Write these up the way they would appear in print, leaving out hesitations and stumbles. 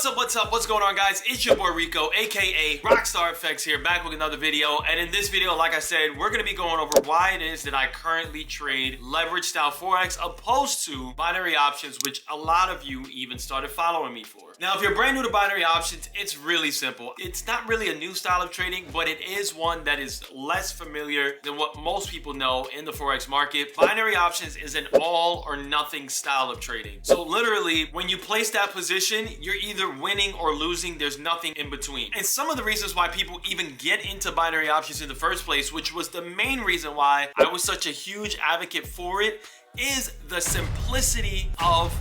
What's going on, guys? It's your boy Rico, aka RockStarrFX here, back with another video. And in this video, like I said, we're going to be going over why it is that I currently trade leverage style Forex opposed to binary options, which a lot of you even started following me for. Now, if you're brand new to binary options, it's really simple. It's not really a new style of trading, but it is one that is less familiar than what most people know in the Forex market. Binary options is an all or nothing style of trading. So literally, when you place that position, you're either winning or losing. There's nothing in between. And some of the reasons why people even get into binary options in the first place, which was the main reason why I was such a huge advocate for it, is the simplicity of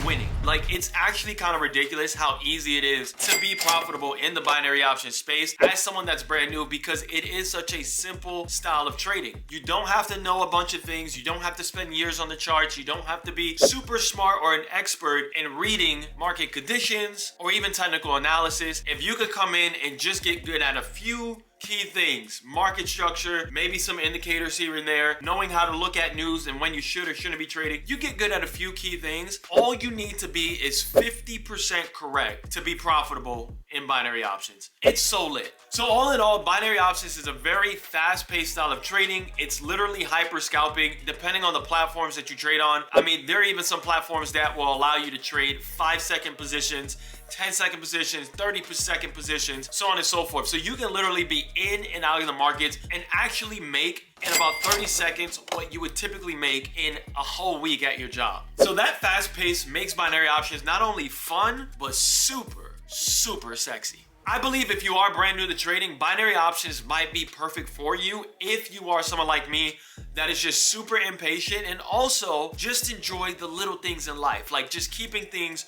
winning. Like, it's actually kind of ridiculous how easy it is to be profitable in the binary option space as someone that's brand new, because it is such a simple style of trading. You don't have to know a bunch of things. You don't have to spend years on the charts. You don't have to be super smart or an expert in reading market conditions or even technical analysis. If you could come in and just get good at a few key things, market structure, maybe some indicators here and there, knowing how to look at news and when you should or shouldn't be trading, you get good at a few key things. All you need to be is 50% correct to be profitable in binary options. It's so lit. So all in all, binary options is a very fast-paced style of trading. It's literally hyper scalping depending on the platforms that you trade on. I mean, there are even some platforms that will allow you to trade 5-second positions, 10-second positions, 30-second positions, so on and so forth. So you can literally be in and out of the markets and actually make in about 30 seconds what you would typically make in a whole week at your job. So that fast pace makes binary options not only fun, but super sexy. I believe if you are brand new to trading, binary options might be perfect for you if you are someone like me that is just super impatient and also just enjoy the little things in life, like just keeping things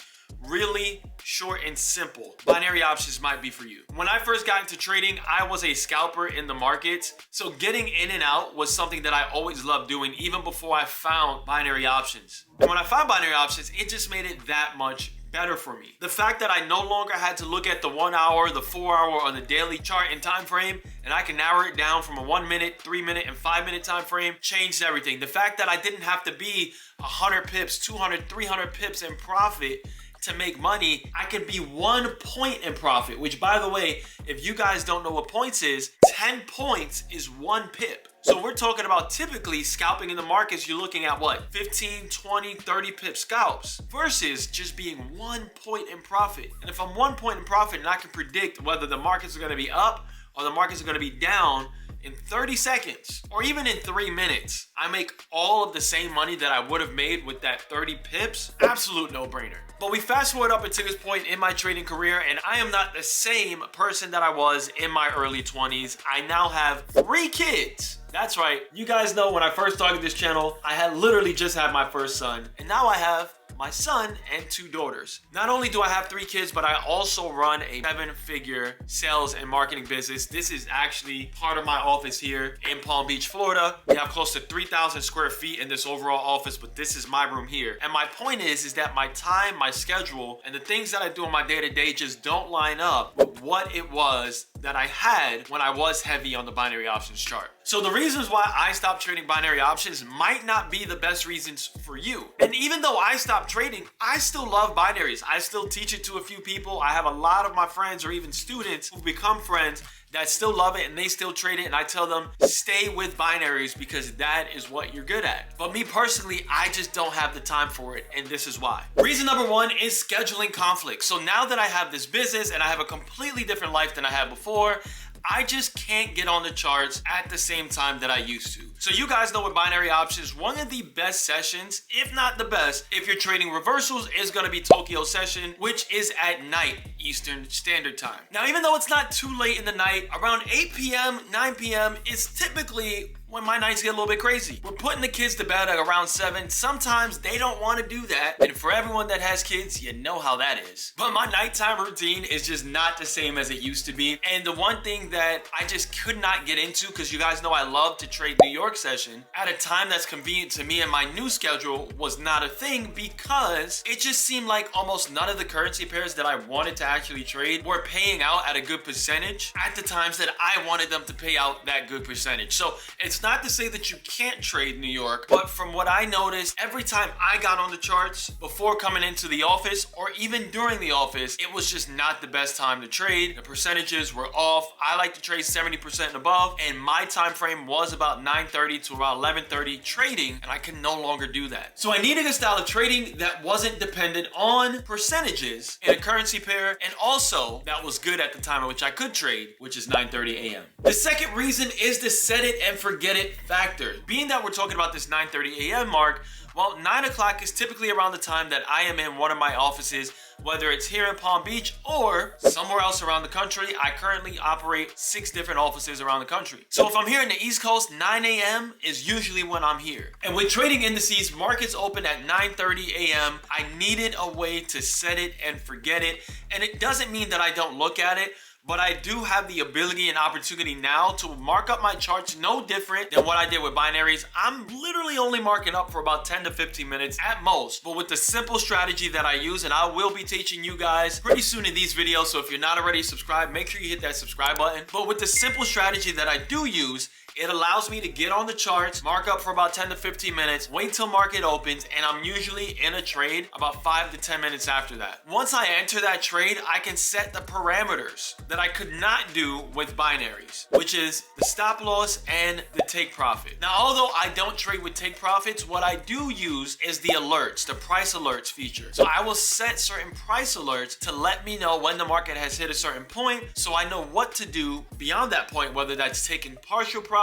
really short and simple. Binary options might be for you. When I first got into trading, I was a scalper in the markets. So getting in and out was something that I always loved doing, even before I found binary options. And when I found binary options, it just made it that much better for me. The fact that I no longer had to look at the 1 hour, the 4 hour, or the daily chart and time frame, and I can narrow it down from a 1 minute, 3 minute, and 5 minute time frame changed everything. The fact that I didn't have to be 100 pips, 200, 300 pips in profit to make money, I can be 1 point in profit, which, by the way, if you guys don't know what points is, 10 points is 1 pip. So we're talking about typically scalping in the markets, you're looking at what? 15, 20, 30 pip scalps versus just being 1 point in profit. And if I'm 1 point in profit and I can predict whether the markets are gonna be up or the markets are gonna be down in 30 seconds or even in 3 minutes, I make all of the same money that I would have made with that 30 pips. Absolute no-brainer. But we fast forward up until this point in my trading career, and I am not the same person that I was in my early 20s. I now have 3 kids. That's right. You guys know when I first started this channel, I had literally just had my first son, and now I have my son and 2 daughters. Not only do I have 3 kids, but I also run a 7-figure sales and marketing business. This is actually part of my office here in Palm Beach, Florida. We have close to 3,000 square feet in this overall office, but this is my room here. And my point is that my time, my schedule, and the things that I do in my day-to-day just don't line up with what it was that I had when I was heavy on the binary options chart. So the reasons why I stopped trading binary options might not be the best reasons for you. And even though I stopped trading, I still love binaries. I still teach it to a few people. I have a lot of my friends or even students who've become friends that still love it and they still trade it, and I tell them stay with binaries because that is what you're good at. But me personally, I just don't have the time for it, and this is why. Reason number 1 is scheduling conflict. So now that I have this business and I have a completely different life than I had before, I just can't get on the charts at the same time that I used to. So you guys know with binary options, one of the best sessions, if not the best, if you're trading reversals, is gonna be Tokyo session, which is at night, Eastern Standard Time. Now, even though it's not too late in the night, around 8 p.m., 9 p.m. is typically when my nights get a little bit crazy. We're putting the kids to bed at around 7. Sometimes they don't want to do that. And for everyone that has kids, you know how that is. But my nighttime routine is just not the same as it used to be. And the one thing that I just could not get into, because you guys know I love to trade New York session, at a time that's convenient to me and my new schedule was not a thing, because it just seemed like almost none of the currency pairs that I wanted to actually trade were paying out at a good percentage at the times that I wanted them to pay out that good percentage. So it's It's not to say that you can't trade New York, but from what I noticed, every time I got on the charts before coming into the office or even during the office, it was just not the best time to trade. The percentages were off. I like to trade 70% and above, and my time frame was about 9:30 to about 11:30 trading, and I can no longer do that. So I needed a style of trading that wasn't dependent on percentages in a currency pair, and also that was good at the time at which I could trade, which is 9:30 a.m. The second reason is the set it and forget it factor. Being that we're talking about this 9:30 a.m. mark, well, 9 o'clock is typically around the time that I am in one of my offices, whether it's here in Palm Beach or somewhere else around the country. I currently operate 6 different offices around the country. So if I'm here in the East Coast, 9 a.m. is usually when I'm here. And with trading indices, markets open at 9:30 a.m. I needed a way to set it and forget it. And it doesn't mean that I don't look at it, but I do have the ability and opportunity now to mark up my charts no different than what I did with binaries. I'm literally only marking up for about 10 to 15 minutes at most, but with the simple strategy that I use, and I will be teaching you guys pretty soon in these videos, so if you're not already subscribed, make sure you hit that subscribe button. But with the simple strategy that I do use, it allows me to get on the charts, mark up for about 10 to 15 minutes, wait till market opens, and I'm usually in a trade about 5 to 10 minutes after that. Once I enter that trade, I can set the parameters that I could not do with binaries, which is the stop loss and the take profit. Now, although I don't trade with take profits, what I do use is the alerts, the price alerts feature. So I will set certain price alerts to let me know when the market has hit a certain point, so I know what to do beyond that point, whether that's taking partial profits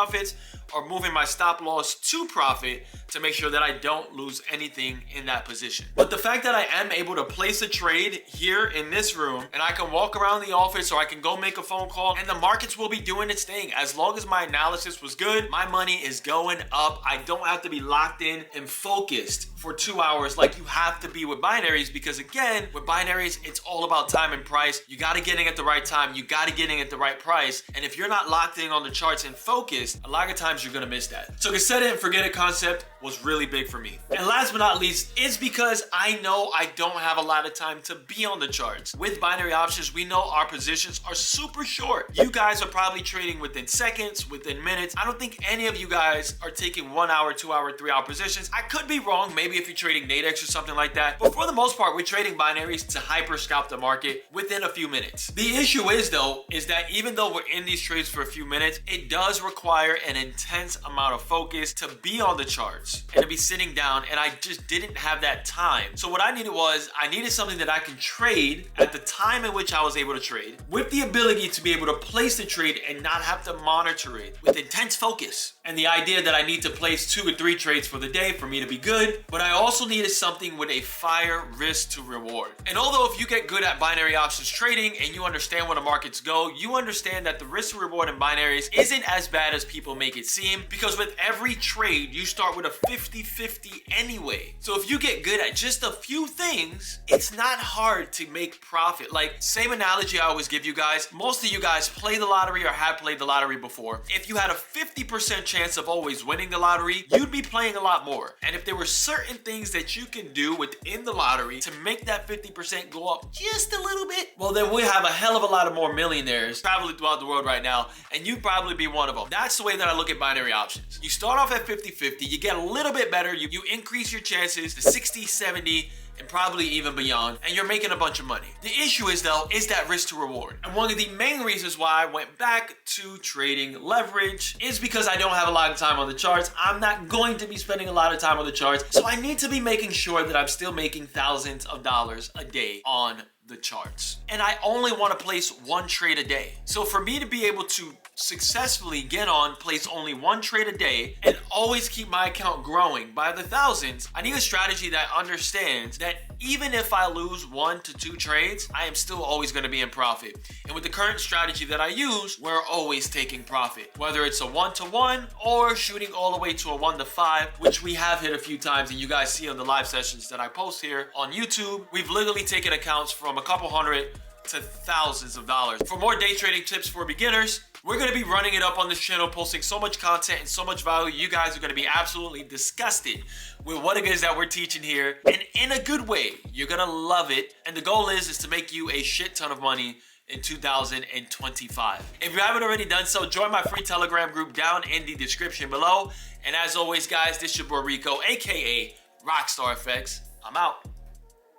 or moving my stop loss to profit to make sure that I don't lose anything in that position. But the fact that I am able to place a trade here in this room, and I can walk around the office or I can go make a phone call, and the markets will be doing its thing. As long as my analysis was good, my money is going up. I don't have to be locked in and focused for 2 hours like you have to be with binaries, because again, with binaries, it's all about time and price. You got to get in at the right time. You got to get in at the right price. And if you're not locked in on the charts and focused, a lot of times you're going to miss that. So the set it and forget it concept was really big for me. And last but not least, it's because I know I don't have a lot of time to be on the charts. With binary options, we know our positions are super short. You guys are probably trading within seconds, within minutes. I don't think any of you guys are taking 1 hour, 2 hour, 3 hour positions. I could be wrong, maybe if you're trading Nadex or something like that. But for the most part, we're trading binaries to hyper scalp the market within a few minutes. The issue is though, is that even though we're in these trades for a few minutes, it does require an intense amount of focus to be on the charts and to be sitting down, and I just didn't have that time. So what I needed something that I can trade at the time in which I was able to trade, with the ability to be able to place the trade and not have to monitor it with intense focus. And the idea that I need to place 2 or 3 trades for the day for me to be good, but I also needed something with a fire risk to reward. And although if you get good at binary options trading and you understand where the markets go, you understand that the risk to reward in binaries isn't as bad as people make it seem, because with every trade, you start with a 50-50 anyway. So if you get good at just a few things, it's not hard to make profit. Like, same analogy I always give you guys. Most of you guys play the lottery or have played the lottery before. If you had a 50% chance of always winning the lottery, you'd be playing a lot more. And if there were certain things that you can do within the lottery to make that 50% go up just a little bit, well, then we have a hell of a lot of more millionaires traveling throughout the world right now, and you'd probably be one of them. That's the way that I look at binary options. You start off at 50-50, you get a little bit better, you increase your chances to 60, 70, and probably even beyond, and you're making a bunch of money. The issue is though, is that risk to reward. And one of the main reasons why I went back to trading leverage is because I don't have a lot of time on the charts. I'm not going to be spending a lot of time on the charts, so I need to be making sure that I'm still making thousands of dollars a day on the charts. And I only want to place 1 trade a day. So for me to be able to successfully get on, place only 1 trade a day, and always keep my account growing by the thousands, I need a strategy that understands that even if I lose 1 to 2 trades, I am still always going to be in profit. And with the current strategy that I use, we're always taking profit. Whether it's a 1-to-1 or shooting all the way to a 1-to-5, which we have hit a few times, and you guys see on the live sessions that I post here on YouTube. We've literally taken accounts from a couple hundred to thousands of dollars. For more day trading tips for beginners, we're going to be running it up on this channel, posting so much content and so much value. You guys are going to be absolutely disgusted with what it is that we're teaching here, and in a good way. You're going to love it, and the goal is to make you a shit ton of money in 2025. If you haven't already done so, join my free Telegram group down in the description below. And as always, guys, this is your boy Rico, aka RockStarrFX. I'm out.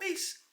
Peace.